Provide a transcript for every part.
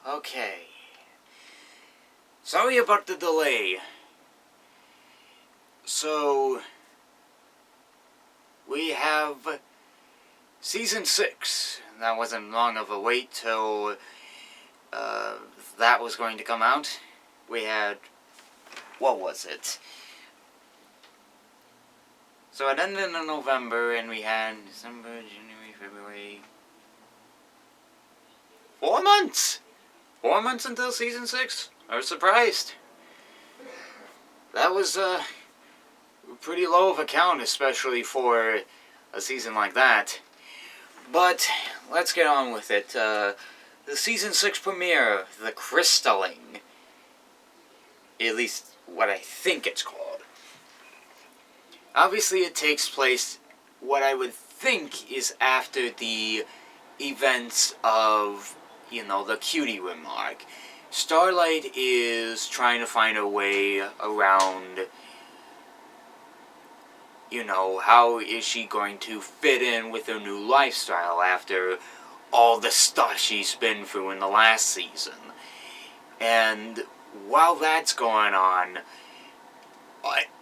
Okay. Sorry about the delay. So, we have Season 6. That wasn't long of a wait till that was going to come out. We had, what was it? So it ended in November, and we had December, January, February. 4 months! 4 months until Season 6? I was surprised. That was pretty low of a count, especially for a season like that. But let's get on with it. The Season 6 premiere, The Crystalling. At least what I think it's called. Obviously it takes place, what I would think is after the events of, the cutie remark. Starlight is trying to find a way around, how is she going to fit in with her new lifestyle after all the stuff she's been through in the last season. And while that's going on,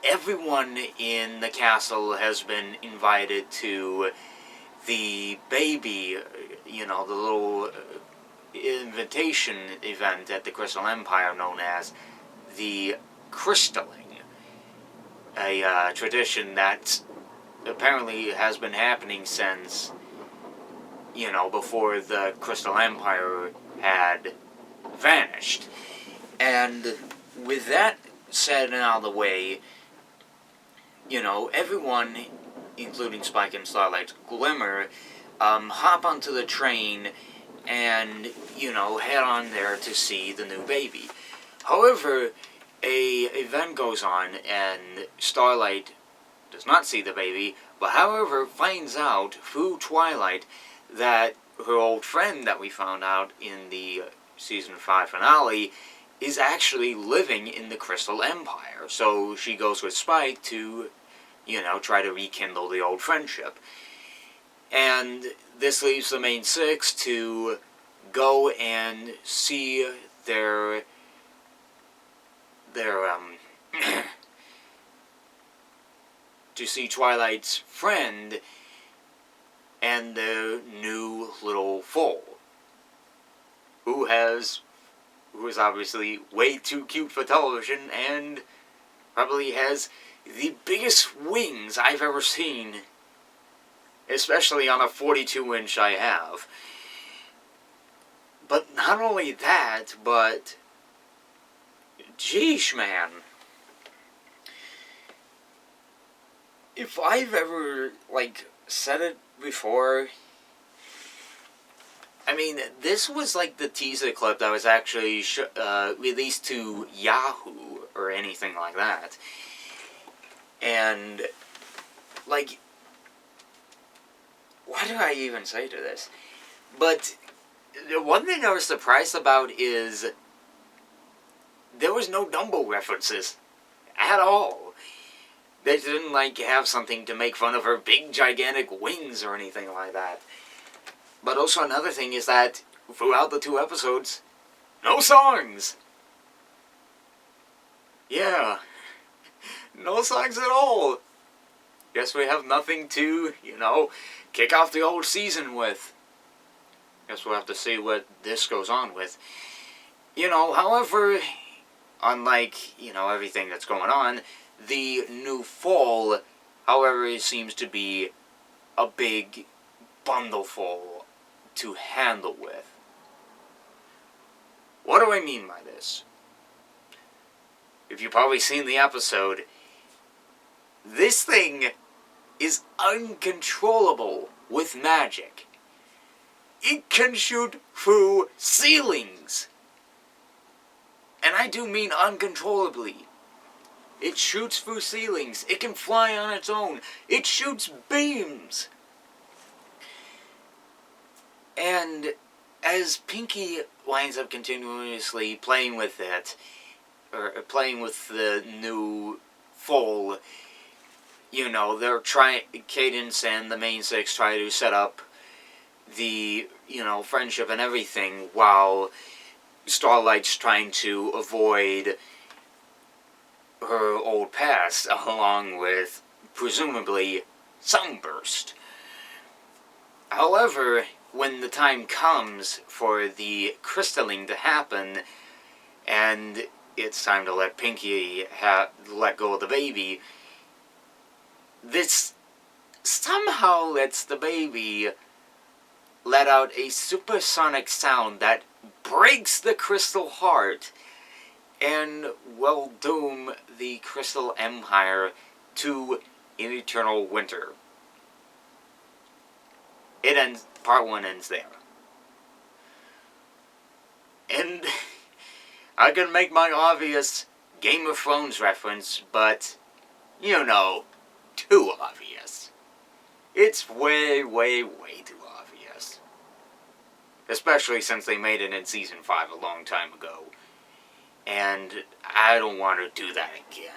everyone in the castle has been invited to the baby, the little invitation event at the Crystal Empire known as the Crystalling. A tradition that apparently has been happening since, before the Crystal Empire had vanished. And with that said and out of the way, everyone, including Spike and Starlight Glimmer, hop onto the train and, head on there to see the new baby. However, a event goes on and Starlight does not see the baby, but however finds out through Twilight that her old friend that we found out in the Season 5 finale is actually living in the Crystal Empire. So she goes with Spike to, try to rekindle the old friendship. And this leaves the main six to go and see their to see Twilight's friend and their new little foal, who is obviously way too cute for television and probably has the biggest wings I've ever seen, especially on a 42-inch I have. But not only that, but geesh, man. If I've ever, said it before, this was the teaser clip that was actually released to Yahoo or anything like that. And, what do I even say to this? But the one thing I was surprised about is there was no Dumbo references at all. They didn't, have something to make fun of her big, gigantic wings or anything like that. But also another thing is that throughout the 2 episodes, no songs! Yeah, no songs at all. Guess we have nothing to, kick off the old season with. Guess we'll have to see what this goes on with. However, unlike, everything that's going on, the new fall, however, it seems to be a big bundleful to handle with. What do I mean by this? If you've probably seen the episode, this thing is uncontrollable with magic. It can shoot through ceilings. And I do mean uncontrollably. It shoots through ceilings. It can fly on its own. It shoots beams. And as Pinky winds up continuously playing with it, or playing with the new foal, they're trying, Cadence and the main six try to set up the, friendship and everything, while Starlight's trying to avoid her old past, along with, presumably, Sunburst. However, when the time comes for the crystalling to happen, and it's time to let Pinky let go of the baby, this somehow lets the baby let out a supersonic sound that breaks the crystal heart and will doom the Crystal Empire to an eternal winter. It ends. Part 1 ends there. And I can make my obvious Game of Thrones reference, but, you know, too obvious. It's way, way, way too obvious. Especially since they made it in Season 5 a long time ago. And I don't want to do that again.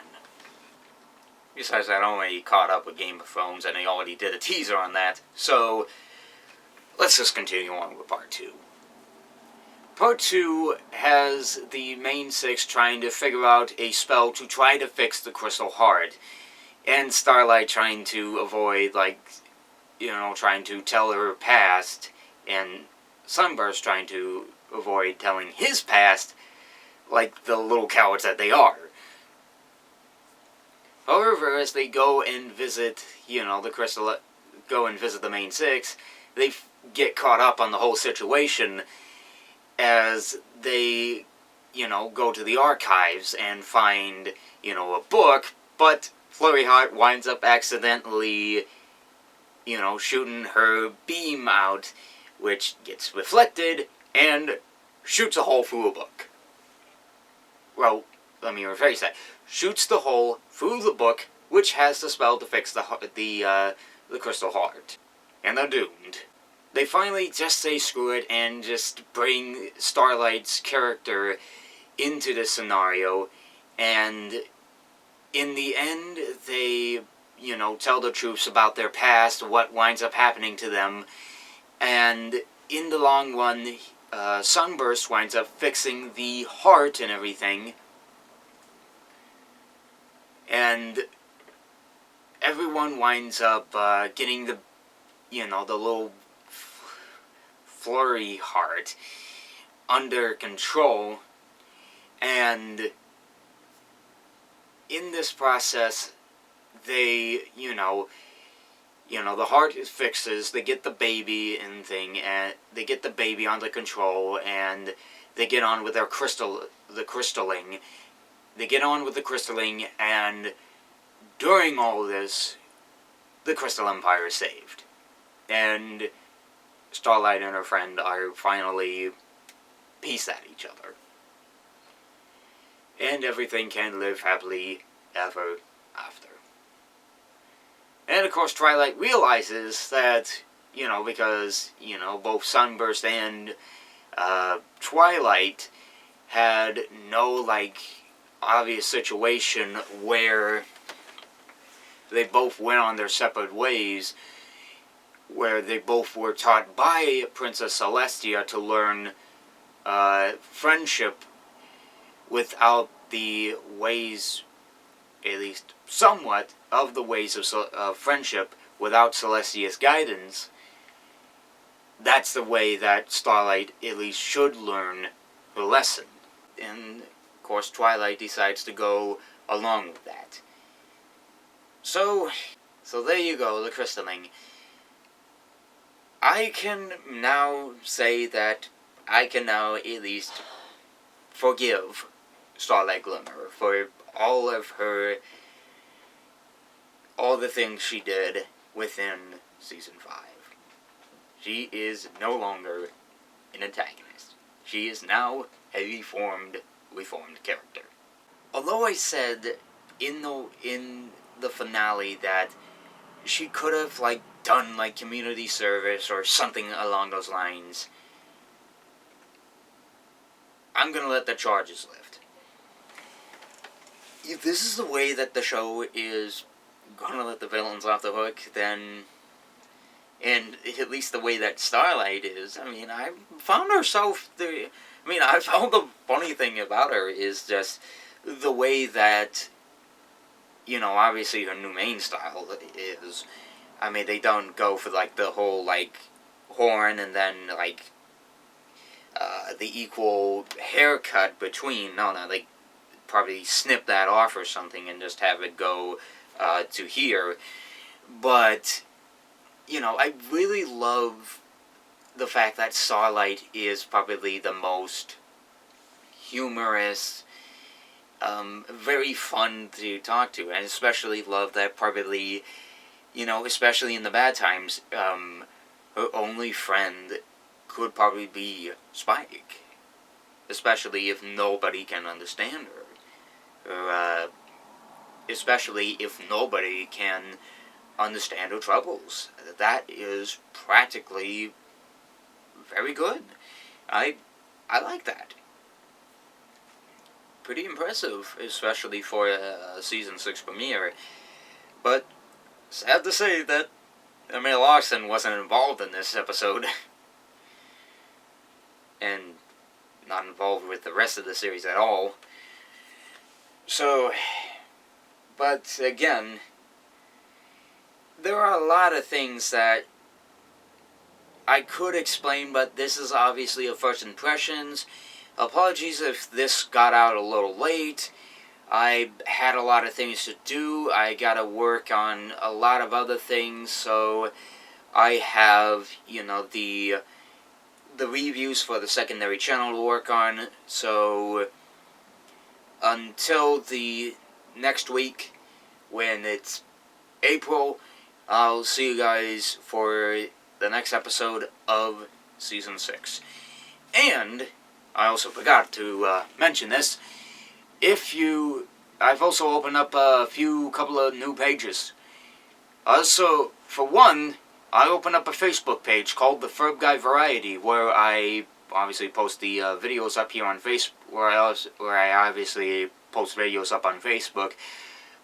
Besides, I'd already caught up with Game of Thrones, and they already did a teaser on that, so let's just continue on with Part 2. Part 2 has the main 6 trying to figure out a spell to try to fix the Crystal Heart, and Starlight trying to avoid, trying to tell her past, and Sunburst trying to avoid telling his past, like the little cowards that they are. However, as they go and visit, go and visit the main 6, they get caught up on the whole situation as they, go to the archives and find, a book, but Flurry Heart winds up accidentally, shooting her beam out, which gets reflected and shoots a hole through a book. Well, let me rephrase that. Shoots the hole through the book, which has the spell to fix the Crystal Heart. And they're doomed. They finally just say screw it and just bring Starlight's character into the scenario, and in the end, they, tell the troops about their past, what winds up happening to them, and in the long run, Sunburst winds up fixing the heart and everything, and everyone winds up getting the little Flurry Heart under control, and in this process, they, the heart fixes, they get the baby and and they get the baby under control, and they get on with the crystalling. They get on with the crystalling, and during all this, the Crystal Empire is saved. And Starlight and her friend are finally peace at each other. And everything can live happily ever after. And of course, Twilight realizes that, because, both Sunburst and Twilight had no, obvious situation where they both went on their separate ways, where they both were taught by Princess Celestia to learn friendship without the ways, at least somewhat, of the ways of friendship without Celestia's guidance. That's the way that Starlight at least should learn her lesson. And, of course, Twilight decides to go along with that. So there you go, the crystalling. I can now say that I can now at least forgive Starlight Glimmer for all the things she did within Season 5. She is no longer an antagonist. She is now a reformed character. Although I said in the finale that she could have done community service or something along those lines, I'm gonna let the charges lift. If this is the way that the show is gonna let the villains off the hook, then, and at least the way that Starlight is, I found herself I mean, I found the funny thing about her is just the way that, obviously her new main style is, I mean, they don't go for, like, the whole, like, horn and then, like, the equal haircut between. No, they probably snip that off or something and just have it go to here. But, I really love the fact that Starlight is probably the most humorous, very fun to talk to, and especially love that probably, especially in the bad times, her only friend could probably be Spike, especially if nobody can understand her, or especially if nobody can understand her troubles. That is practically very good. I like that. Pretty impressive, especially for a Season 6 premiere. But sad to say that Emily Larson wasn't involved in this episode. And not involved with the rest of the series at all. So, but again, there are a lot of things that I could explain, but this is obviously a first impressions. Apologies if this got out a little late. I had a lot of things to do. I gotta work on a lot of other things, so I have, the reviews for the secondary channel to work on. So until the next week, when it's April, I'll see you guys for the next episode of Season 6. And I also forgot to mention this. I've also opened up a couple of new pages. So, for one, I opened up a Facebook page called The Ferb Guy Variety, where I obviously post the videos up here on Facebook, where I obviously post videos up on Facebook.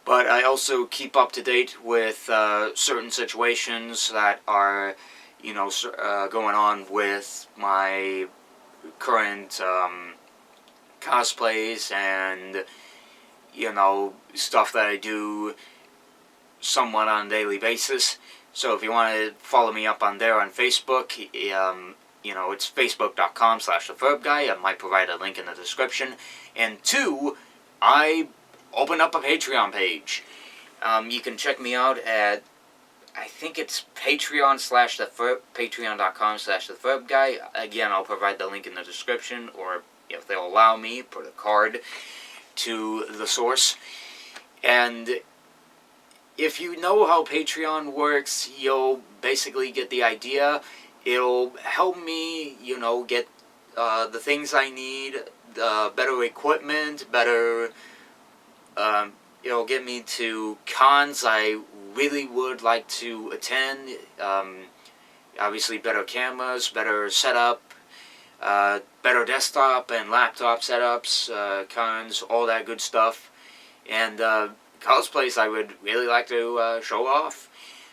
But I also keep up to date with certain situations that are, going on with my current cosplays and, stuff that I do somewhat on a daily basis. So if you want to follow me up on there on Facebook, it's facebook.com/theverbguy. I might provide a link in the description. And two, I opened up a Patreon page. You can check me out at, I think it's patreon.com/theverbguy. Again, I'll provide the link in the description, or if they'll allow me, put a card to the source. And if you know how Patreon works, you'll basically get the idea. It'll help me, get the things I need, better equipment, better, it'll get me to cons I really would like to attend. Obviously better cameras, better setup, better desktop and laptop setups, cons, all that good stuff. And cosplays I would really like to show off.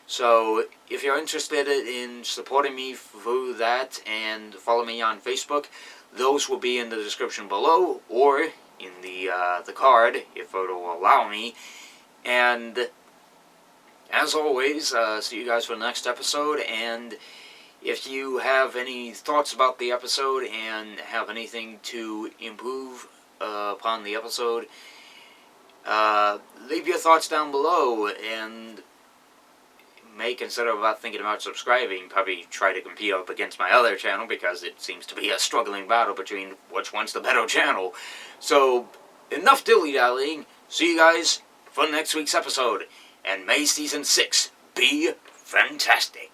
So if you're interested in supporting me through that and follow me on Facebook, those will be in the description below or in the card if it'll allow me. And as always, see you guys for the next episode. And if you have any thoughts about the episode and have anything to improve upon the episode, leave your thoughts down below, and may consider thinking about subscribing. Probably try to compete up against my other channel, because it seems to be a struggling battle between which one's the better channel. So, enough dilly-dallying. See you guys for next week's episode, and may Season 6 be fantastic.